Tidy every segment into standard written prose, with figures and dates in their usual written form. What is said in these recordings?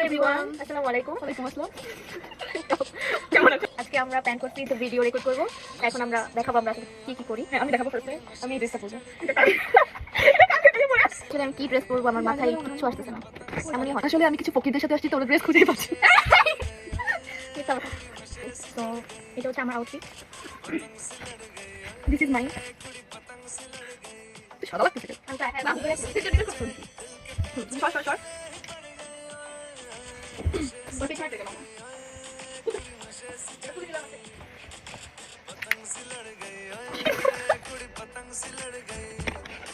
Everyone, আসসালামু আলাইকুম। ওয়ালাইকুম আসসালাম। কেমন আছেন? আজকে আমরা প্ল্যান করছি তো ভিডিও রেকর্ড করব। এখন আমরা দেখাবো আমরা আসলে কি কি করি। হ্যাঁ, আমি দেখাবো ফার্স্টে আমি এই ড্রেসটা পরবো। আসলে আমি কি ড্রেস পরবো আমার মাথায় কিচ্ছু আসতেছে না। এমনই হয়। আসলে আমি কিছু ফকিরদের সাথে আসছি তো ওরা ড্রেস খুঁজেই পাচ্ছি। তো এটা হচ্ছে আমার আউটফিট। This is mine. সাদা লাগতেছে। সর সর সর।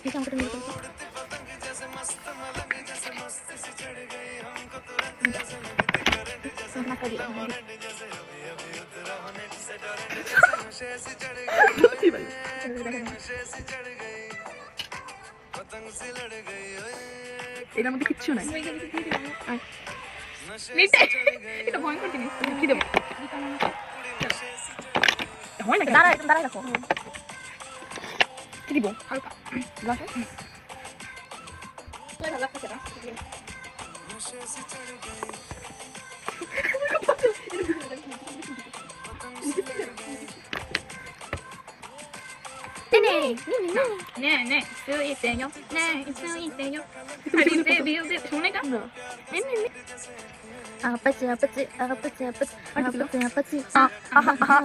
এটা আমাকে নিয়ে চলছে। মাথা দিয়ে এটার মধ্যে কিচ্ছু নাই। এটা ভয়ঙ্কর জিনিস। কি দেবো? হয় না, দাঁড়া একদম দাঁড়ায় রাখো। কি দিব? হালকা গ্লাসে? ভালো লাগতেছে না। 네, 수 있대요. 네, 수 있대요. শোনেটা? 아빠지, 아빠지, 아빠지, 아빠지, 아빠지, 아빠지. 아하하.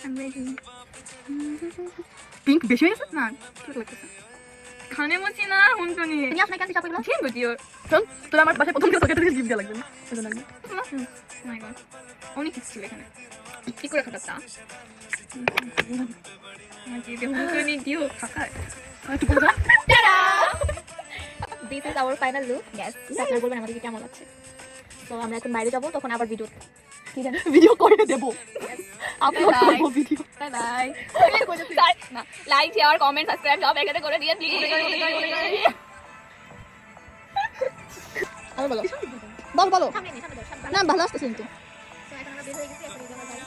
I'm ready. পিঙ্ক বেশি হয়ে গেছে? না, ঠিক লাগতেছে। 金持ちな本当に তুমি আসলে কেন চাপ এগুলো? 全部ディオール শোন, তোর আমার বাসায় প্রথম দিন তোকে একটা গিফট দেওয়া লাগবে না? এটা লাগবে।マイガーお肉好きだからいくらかかったマジで本当にディオ高い আর একটু বলো তো? This is our final look. Yes. আপনারা বলবেন আমাদেরকে কেমন লাগছে। তো আমরা এখন বাইরে যাব তখন আবার ভিডিও কি জানেন ভিডিও করে দেবো। আপলোড করবো ভিডিও। বাই বাই না লাইক শেয়ার কমেন্ট সাবস্ক্রাইব সব এখানে করে দিয়ে প্লিজ আমি বলো। বল বলো। সামনে নে, সামনে দাও, সামনে দাও। না ভালো আসতেছে কিন্তু। তো এখন আমরা বের হয়ে গেছি, এখন এই যে আমরা যাই।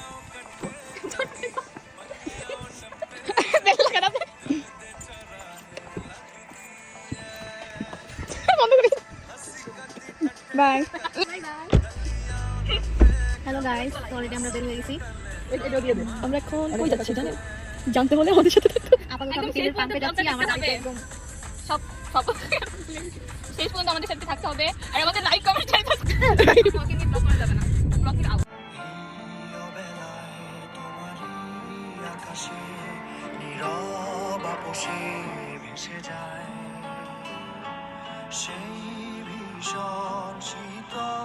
বাই। হ্যালো গাইস, অলরেডি আমরা বের হয়ে গেছি। এটা দিয়ে দে। আমরা এখন কই যাচ্ছি জানেন? জানতে হলে আমাদের সাথে থাকতে হবে। আপাতত আমরা তেলের পাম্পে যাচ্ছি। আমার গাড়িতে একদম সব সব শেষ পর্যন্ত আমাদের সাথে থাকতে হবে আর আমাদের লাইক কমেন্ট শেয়ার করতে হবে ব্লগিং ব্লগ করা যাবে না ব্লগিং আউট আকাশে নীরব আপোষে ভেসে যায় সেই ভীষণ শীতল